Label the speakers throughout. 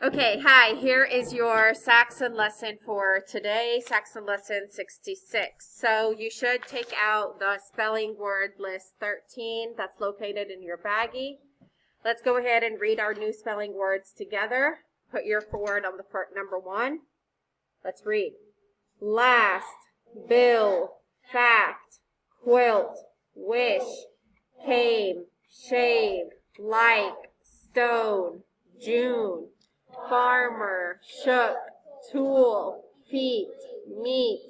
Speaker 1: Okay, hi, here is your Saxon lesson for today, Saxon lesson 66. So you should take out the spelling word list 13 that's located in your baggie. Let's go ahead and read our new spelling words together. Put your word on the number 1. Let's read. Last, bill, fact, quilt, wish, came, shave, like, stone, June, farmer, shook, tool, feet, meet,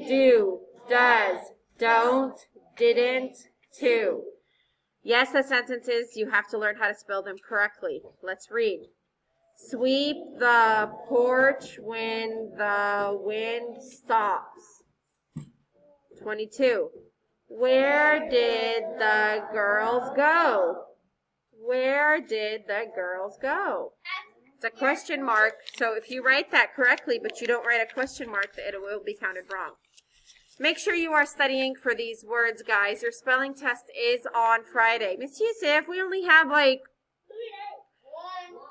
Speaker 1: do, does, don't, didn't, to. Yes, the sentences, you have to learn how to spell them correctly. Let's read. Sweep the porch when the wind stops. 22. Where did the girls go? Where did the girls go? It's a question mark, so if you write that correctly, but you don't write a question mark, it will be counted wrong. Make sure you are studying for these words, guys. Your spelling test is on Friday. Miss Yusuf, we only have like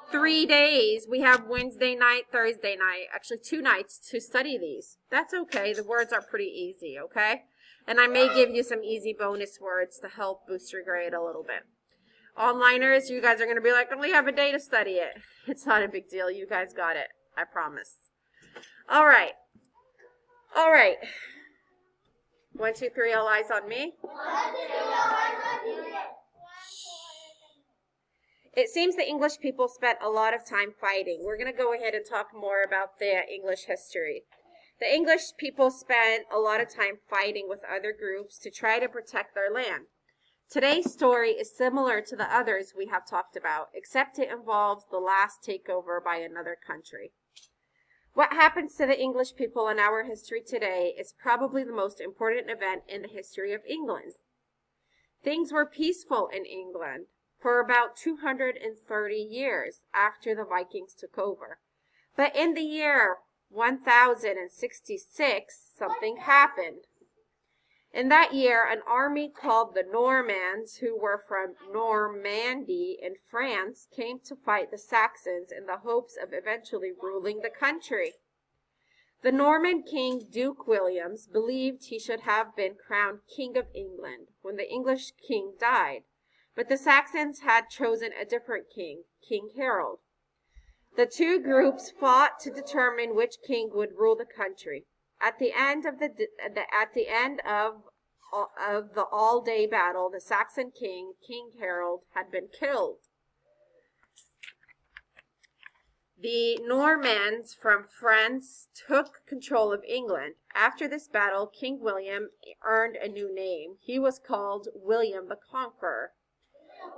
Speaker 1: 3 days. We have Wednesday night, Thursday night, actually 2 nights to study these. That's okay. The words are pretty easy, okay? And I may give you some easy bonus words to help boost your grade a little bit. Onliners, you guys are going to be like, I only have a day to study it. It's not a big deal. You guys got it. I promise. All right. All right. 1, 2, 3, all eyes on me. 1, 2, 3, all eyes on you. It seems the English people spent a lot of time fighting. We're going to go ahead and talk more about the English history. The English people spent a lot of time fighting with other groups to try to protect their land. Today's story is similar to the others we have talked about, except it involves the last takeover by another country. What happens to the English people in our history today is probably the most important event in the history of England. Things were peaceful in England for about 230 years after the Vikings took over. But in the year 1066, something happened. In that year, an army called the Normans, who were from Normandy in France, came to fight the Saxons in the hopes of eventually ruling the country. The Norman king, Duke Williams, believed he should have been crowned King of England when the English king died, but the Saxons had chosen a different king, King Harold. The two groups fought to determine which king would rule the country. At the end of the all-day battle, the Saxon king, King Harold, had been killed. The Normans from France took control of England. After this battle, King William earned a new name. He was called William the Conqueror.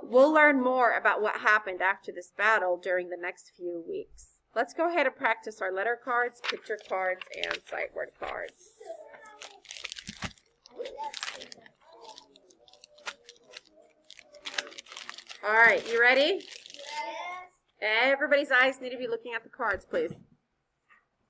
Speaker 1: We'll learn more about what happened after this battle during the next few weeks. Let's go ahead and practice our letter cards, picture cards, and sight word cards. All right, you ready?
Speaker 2: Yes.
Speaker 1: Everybody's eyes need to be looking at the cards, please.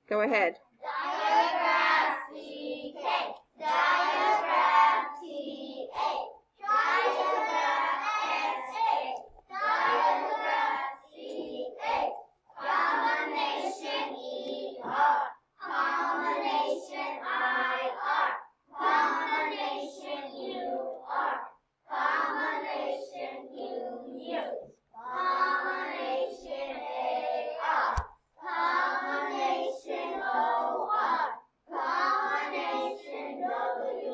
Speaker 1: Go ahead.
Speaker 2: Diagram C-K. Diagram T-A. Diagram S-A. Diagram C-A. Combination E-R. Combination I-R. Combination U-R. Combination U-U. Combination A-R. Combination O-R. Combination W-R.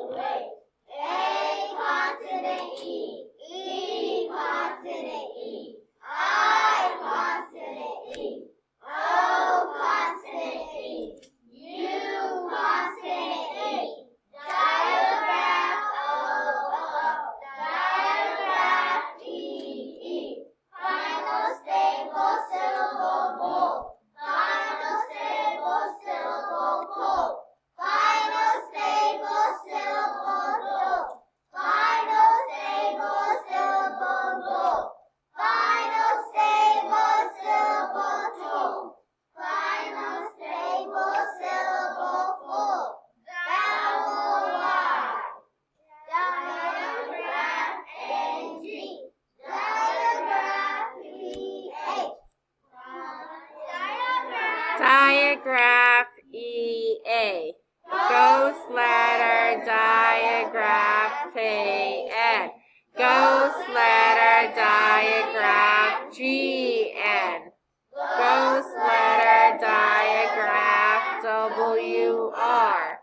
Speaker 1: Diagraph E-A. Ghost letter, diagraph K-N. Ghost letter, diagraph G-N. Ghost letter, diagraph W-R.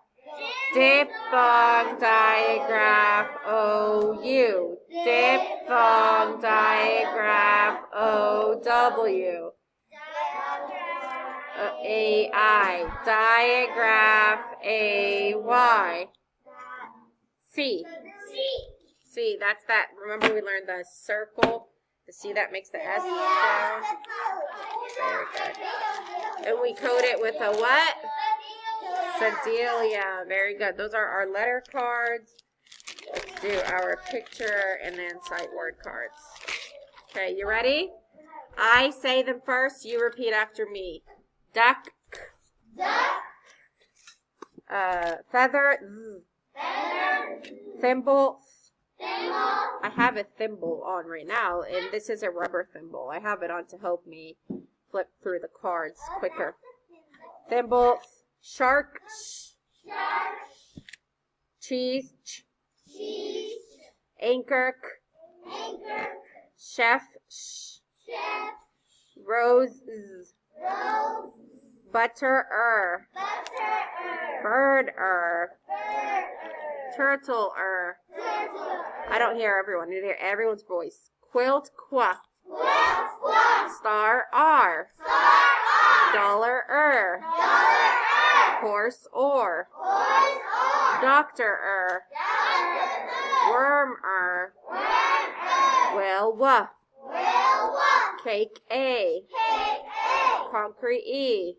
Speaker 1: Diphthong, diagraph O-U. Diphthong, diagraph O-W. A-I. Diagraph A-Y. C. C, that's that. Remember we learned the circle? The C that makes the S sound? Very good. And we code it with a what? Sedalia. Very good. Those are our letter cards. Let's do our picture and then sight word cards. Okay, you ready? I say them first. You repeat after me. Duck. Feather. Thimble. I have a thimble on right now, and this is a rubber thimble. I have it on to help me flip through the cards quicker. Thimble. Shark. Cheese. Anchor. Chef. Rose. Butter. Bird. Turtle. I don't hear everyone. You hear everyone's voice. Quilt. Star. Dollar. Horse. Doctor. Worm. Well. Cake. Concrete.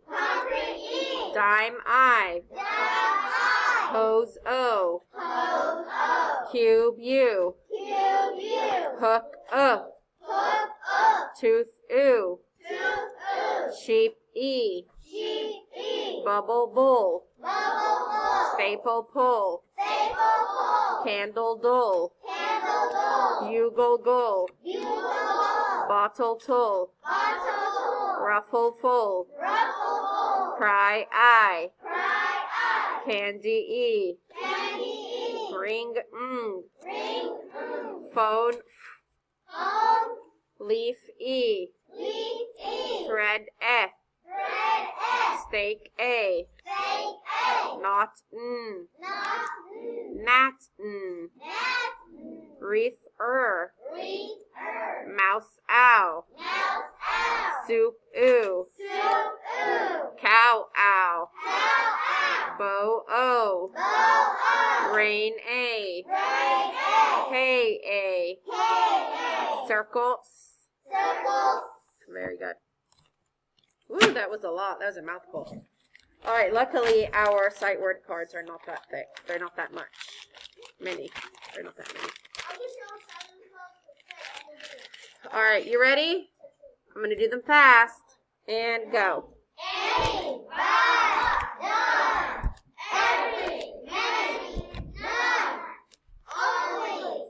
Speaker 1: Dime. Hose. Cube. Hook. Tooth. Sheep. Bubble. Bull. Staple. Pull. Candle. Dull. Bugle. Gull. Bottle. Tull. Ruffle. Full. Cry. I. Candy. Ring. Phone. Leaf. Thread. Steak. Knot. Gnat. Wreath. Mouse. Ow. Soup. Cow. Bow. Rain. Hay. Circle. Very good. Ooh, that was a lot. That was a mouthful. All right, luckily our sight word cards are not that thick. They're not that much. They're not that many. All right, you ready? I'm going to do them fast. And go.
Speaker 2: Any, but, none, every, many, none, only,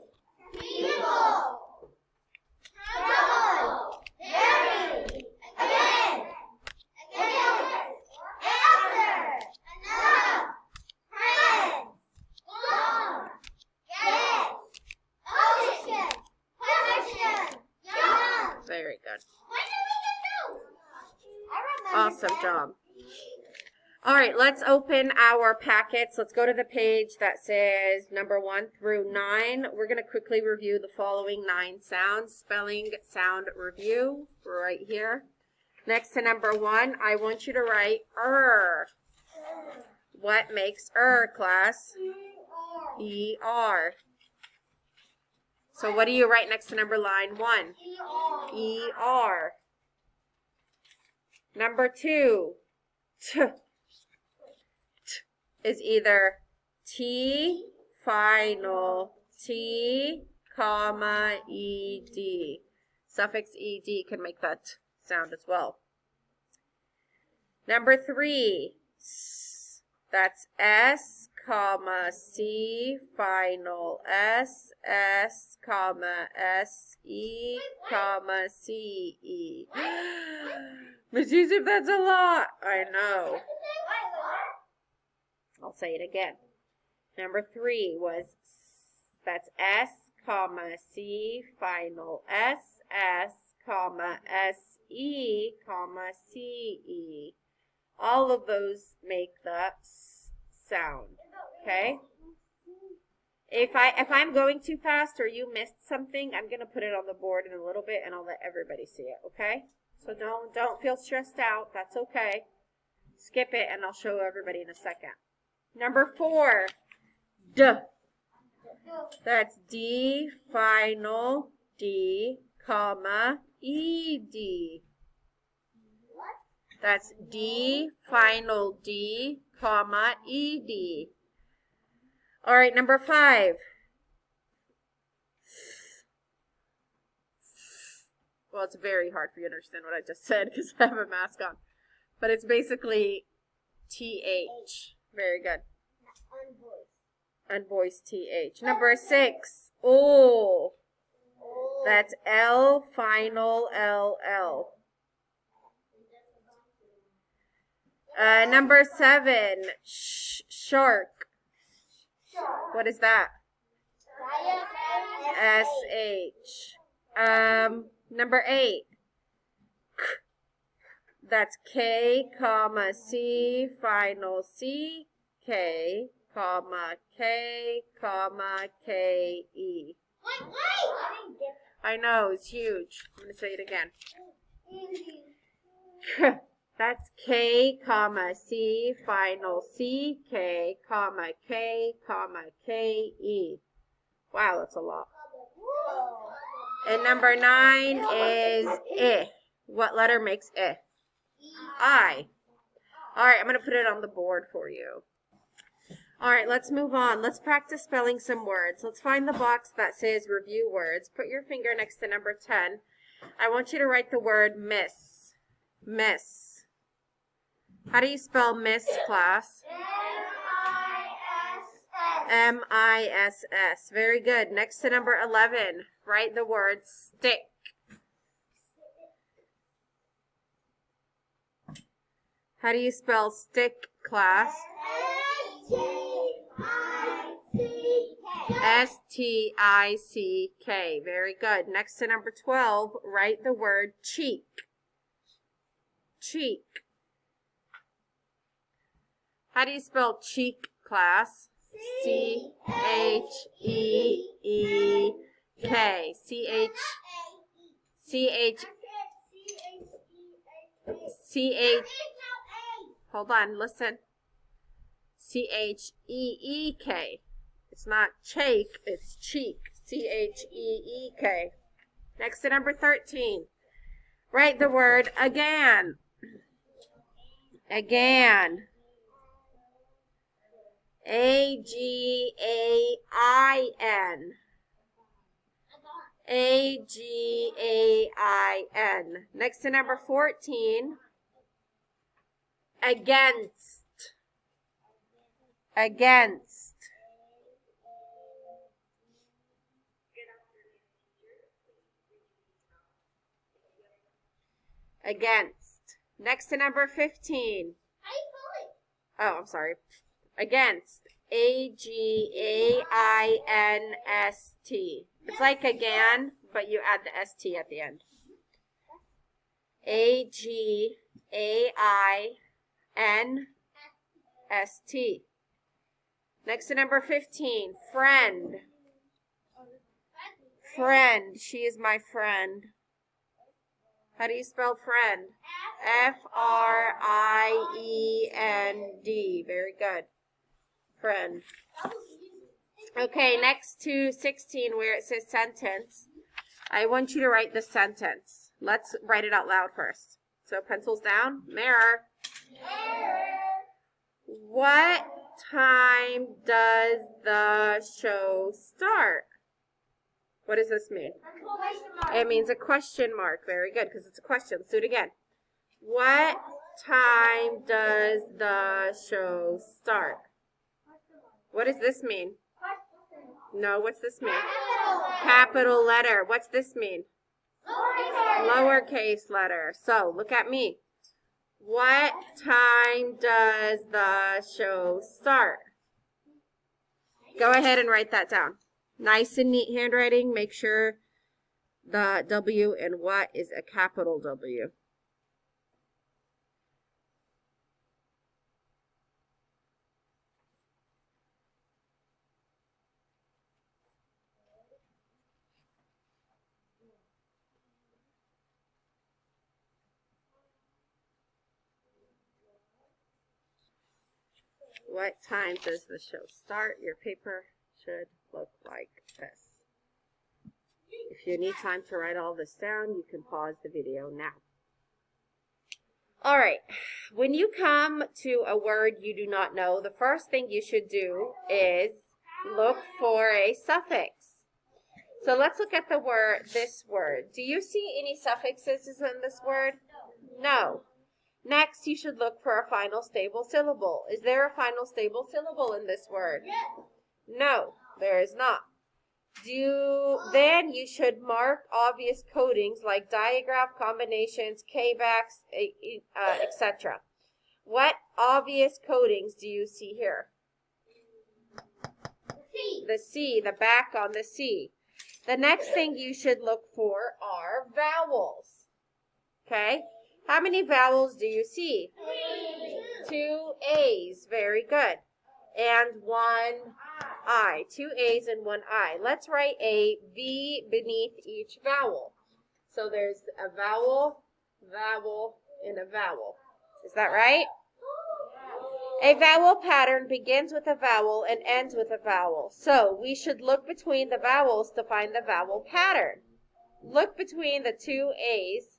Speaker 2: people, trouble, very, again, answer, enough, friends, gone, get, ocean, question, young.
Speaker 1: Very good.
Speaker 2: When did we get those?
Speaker 1: Awesome job. All right, let's open our packets. Let's go to the page that says number 1 through 9. We're going to quickly review the following 9 sounds. Spelling sound review right here. Next to number 1, I want you to write What makes class? E-R. So what do you write next to number line 1? E-R. Number 2, T is either T final, T, comma, ed. Suffix ed can make that sound as well. Number 3, S, that's S, comma, C, final, S, S, comma, S, E, comma, C, E. Miss Yusuf, that's a lot. I know. I'll say it again. Number 3 was, that's S, comma, C, final S, S, comma, S-E, comma, C-E. All of those make the S sound, okay? If I'm going too fast or you missed something, I'm going to put it on the board in a little bit and I'll let everybody see it, okay? So don't feel stressed out. That's okay. Skip it and I'll show everybody in a second. Number 4, D. That's D, final, D, comma, E-D. That's D, final D, comma, E-D. All right, number 5. Well, it's very hard for you to understand what I just said because I have a mask on. But it's basically T-H. Very good. Unvoiced T-H. Number 6. O. That's L, final L-L. Number 7. Shark. What is that? S-H. Number 8. That's K, comma, C, final C, K, comma, K, comma, K-E. I know, it's huge. I'm going to say it again. That's K, comma, C, final C, K, comma, K, comma, K-E. Wow, that's a lot. And number 9 is I. What letter makes I? I. All right, I'm going to put it on the board for you. All right, let's move on. Let's practice spelling some words. Let's find the box that says review words. Put your finger next to number 10. I want you to write the word miss. Miss. How do you spell miss, class? M-I-S-S. Very good. Next to number 11, write the word stick. How do you spell stick, class? S-T-I-C-K. Very good. Next to number 12, write the word cheek. Cheek. How do you spell cheek, class? C-H-E-E-K. C-H. Hold on, listen. C-H-E-E-K. It's not cheek, it's cheek. C-H-E-E-K. Next to number 13. Write the word again. Again. A-G-A-I-N. A-G-A-I-N. Next to number 14. Against. Against. Against. Next to number 15. Oh, I'm sorry. Against. A-G-A-I-N-S-T. It's like again, but you add the S-T at the end. A-G-A-I-N-S-T. Next to number 15. Friend. Friend. She is my friend. How do you spell friend? F-R-I-E-N-D. Very good. Friend. Okay, next to 16 where it says sentence, I want you to write the sentence. Let's write it out loud first. So pencils down. Mirror. What time does the show start? What does this mean? It means a question mark. Very good, because it's a question. Let's do it again. What time does the show start? What does this mean? No, what's this mean? Capital letter. What's this mean? Lowercase letter. So, look at me. What time does the show start? Go ahead and write that down. Nice and neat handwriting. Make sure the W in what is a capital W. What time does the show start? Your paper should look like this. If you need time to write all this down, you can pause the video now. All right, when you come to a word you do not know, the first thing you should do is look for a suffix. So let's look at this word. Do you see any suffixes in this word? No. Next, you should look for a final stable syllable. Is there a final stable syllable in this word? No, there is not. Then you should mark obvious codings like digraph, combinations, K-backs, etc. What obvious codings do you see here? The C, the back on the C. The next thing you should look for are vowels. Okay? How many vowels do you see? 2 A's. Very good. And 1 I. 2 A's and 1 I. Let's write a V beneath each vowel. So there's a vowel, vowel, and a vowel. Is that right? A vowel pattern begins with a vowel and ends with a vowel. So we should look between the vowels to find the vowel pattern. Look between the 2 A's.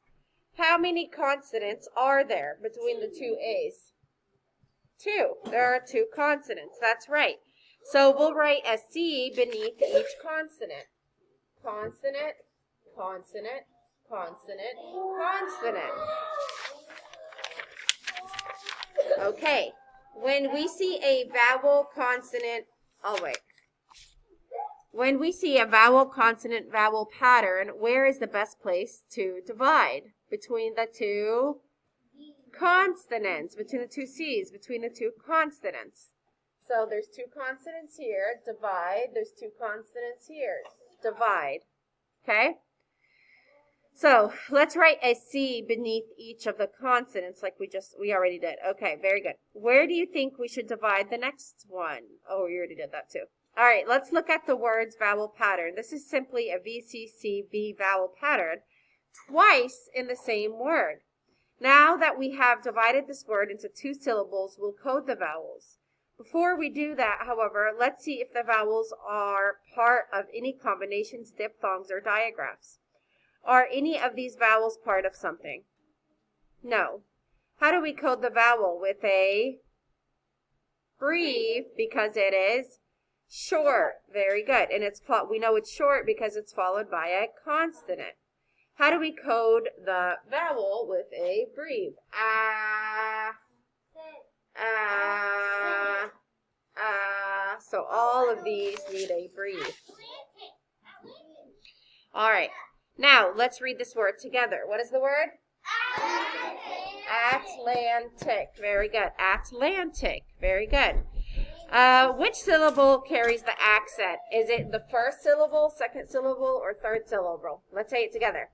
Speaker 1: How many consonants are there between the 2 A's? 2. There are 2 consonants. That's right. So we'll write a C beneath each consonant. Consonant, consonant, consonant, consonant. Okay. When we see a vowel consonant, When we see a vowel consonant vowel pattern, where is the best place to divide? Between the 2 consonants, between the 2 C's, between the 2 consonants. So there's 2 consonants here, divide. There's 2 consonants here, divide. Okay? So let's write a C beneath each of the consonants like we already did. Okay, very good. Where do you think we should divide the next one? Oh, we already did that too. All right, let's look at the words vowel pattern. This is simply a VCCB vowel pattern twice in the same word. Now that we have divided this word into 2 syllables, we'll code the vowels. Before we do that, however, let's see if the vowels are part of any combinations, diphthongs, or digraphs. Are any of these vowels part of something? No. How do we code the vowel? With a breve, because it is short. Very good. And we know it's short because it's followed by a consonant. How do we code the vowel with a breve? So all of these need a breve. All right. Now, let's read this word together. What is the word? Atlantic. Very good. Atlantic. Very good. Which syllable carries the accent? Is it the first syllable, second syllable, or third syllable? Let's say it together.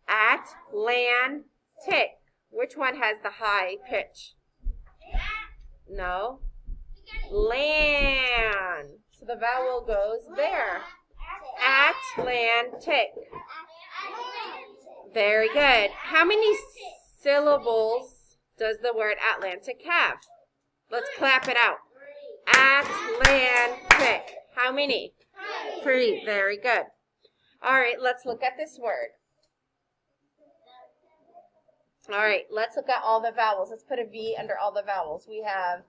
Speaker 1: Atlantic. Which one has the high pitch? No. Land. So the vowel goes there. Atlantic. Very good. How many syllables does the word Atlantic have? Let's clap it out. Atlantic. How many? 3. Very good. All right, let's look at this word. All right, let's look at all the vowels. Let's put a V under all the vowels. We have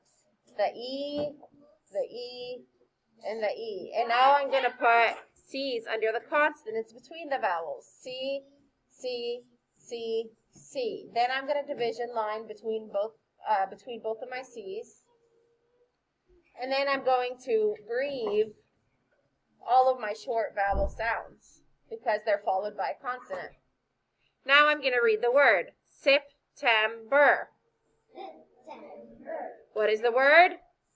Speaker 1: the E, and the E. And now I'm going to put C's under the consonants between the vowels. C, C, C, C. Then I'm going to division line between both of my C's. And then I'm going to breve all of my short vowel sounds because they're followed by a consonant. Now I'm going to read the word. September. What is the word?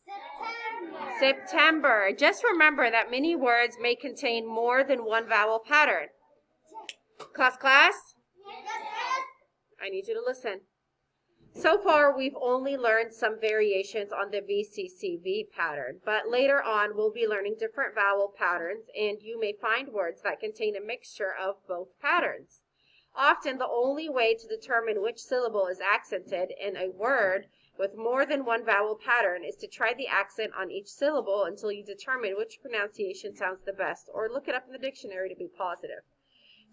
Speaker 2: September.
Speaker 1: September. Just remember that many words may contain more than one vowel pattern. Class?
Speaker 2: Yes.
Speaker 1: I need you to listen. So far, we've only learned some variations on the VCCV pattern, but later on, we'll be learning different vowel patterns, and you may find words that contain a mixture of both patterns. Often, the only way to determine which syllable is accented in a word with more than one vowel pattern is to try the accent on each syllable until you determine which pronunciation sounds the best, or look it up in the dictionary to be positive.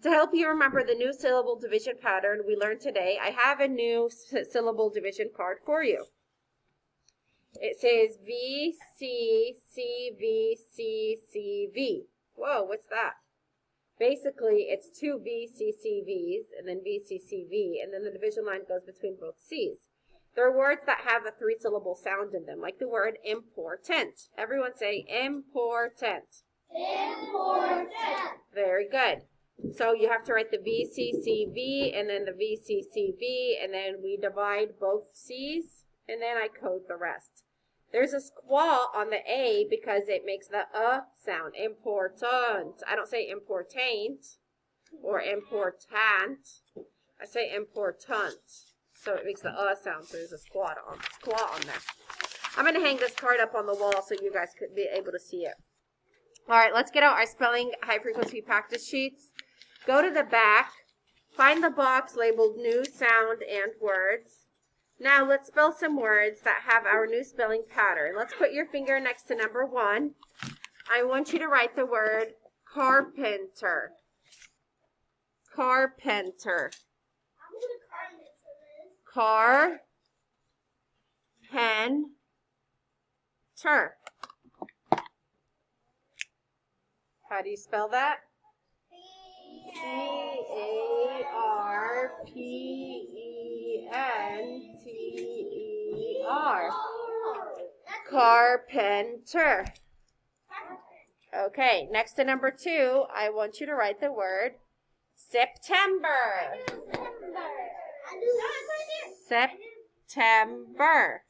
Speaker 1: To help you remember the new syllable division pattern we learned today, I have a new syllable division card for you. It says V, C, C, V, C, C, V. Whoa, what's that? Basically, it's two V, C, C, Vs, and then V, C, C, V, and then the division line goes between both Cs. There are words that have a three-syllable sound in them, like the word important. Everyone say important.
Speaker 2: Important.
Speaker 1: Very good. So you have to write the VCCV and then the VCCV, and then we divide both C's, and then I code the rest. There's a squaw on the A because it makes the sound. Important. I don't say important or important. I say important. So it makes the sound, so there's a squaw on there. I'm going to hang this card up on the wall so you guys could be able to see it. All right, let's get out our spelling high-frequency practice sheets. Go to the back, find the box labeled new sound and words. Now let's spell some words that have our new spelling pattern. Let's put your finger next to number 1. I want you to write the word carpenter. Carpenter. Car. Pen. Ter. How do you spell that? Carpenter. Carpenter. Okay, next to number 2, I want you to write the word September. September.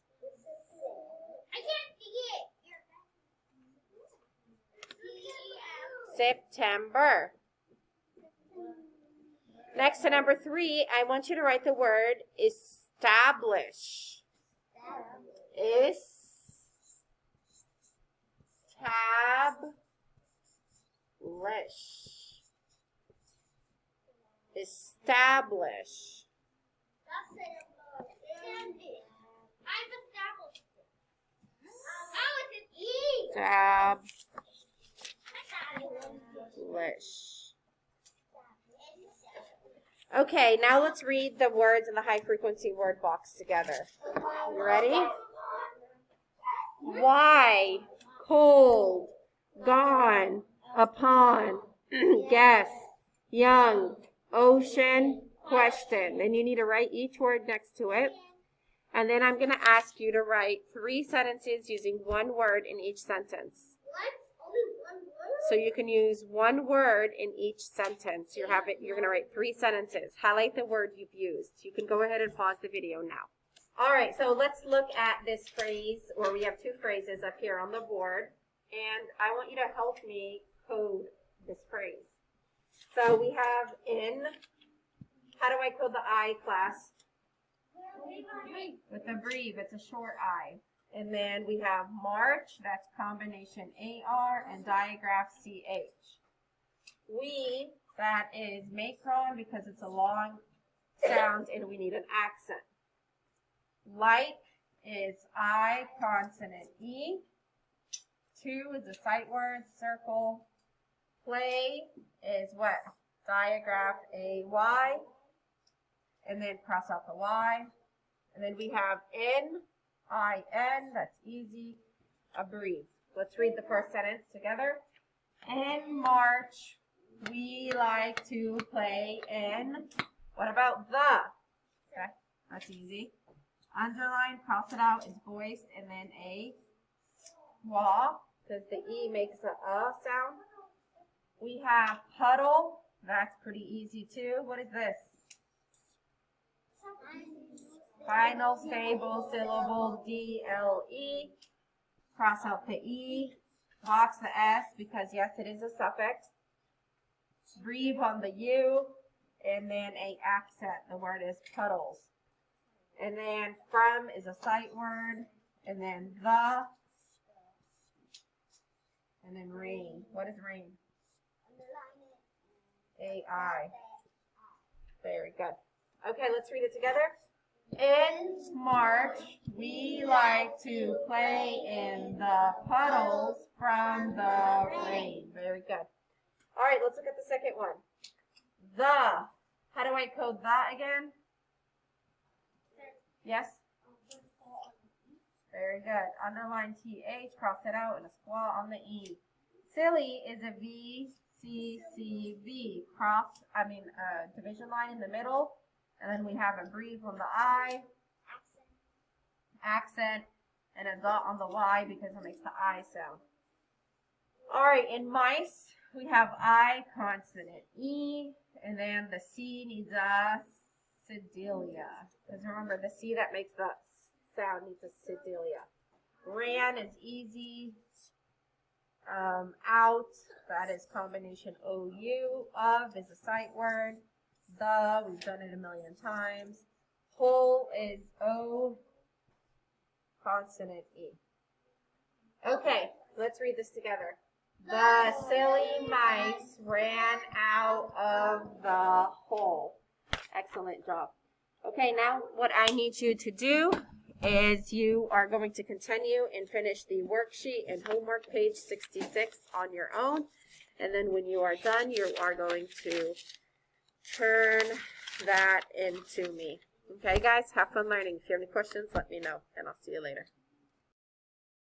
Speaker 1: September. Next to number 3, I want you to write the word establish. Establish. Establish. Okay, now let's read the words in the high frequency word box together. You ready? Why, cold, gone, upon, guess, young, ocean, question. And you need to write each word next to it. And then I'm going to ask you to write 3 sentences using one word in each sentence. So you can use one word in each sentence. You're going to write 3 sentences. Highlight the word you've used. You can go ahead and pause the video now. All right, so let's look at this phrase, or we have 2 phrases up here on the board. And I want you to help me code this phrase. So we have in. How do I code the I, class? With a breve. It's a short I. And then we have March, that's combination AR, and digraph CH. We, that is macron because it's a long sound and we need an accent. Like is I, consonant E. 2 is a sight word, circle. Play is what? Digraph AY. And then cross out the Y. And then we have N. I-N, that's easy, a breve. Let's read the first sentence together. In March, we like to play in, what about the? Okay, that's easy. Underline, cross it out, it's voiced, and then a schwa, because the E makes a sound. We have puddle, that's pretty easy too. What is this? Final stable syllable D-L-E. Cross out the E. Box the S because yes, it is a suffix. Breathe on the U. And then a accent. The word is puddles. And then from is a sight word. And then the. And then rain. What is rain? A-I. Very good. Okay, let's read it together. In March, we like to play in the puddles from the rain. Very good. All right, let's look at the second one. The. How do I code that again? Yes? Very good. Underline TH, cross it out, and a squall on the E. Silly is a V-C-C-V. Division line in the middle. And then we have a breathe on the I. Accent. And a dot on the Y because it makes the I sound. All right, in mice, we have I consonant E. And then the C needs a cedilia. Because remember, the C that makes the sound needs a cedilia. Ran is easy. Out, that is combination O-U. Of is a sight word. The, we've done it a million times. Whole is O, consonant E. Okay, let's read this together. The silly mice ran out of the hole. Excellent job. Okay, now what I need you to do is you are going to continue and finish the worksheet and homework page 66 on your own. And then when you are done, you are going to turn that into me. Okay, guys, have fun learning. If you have any questions, let me know, and I'll see you later.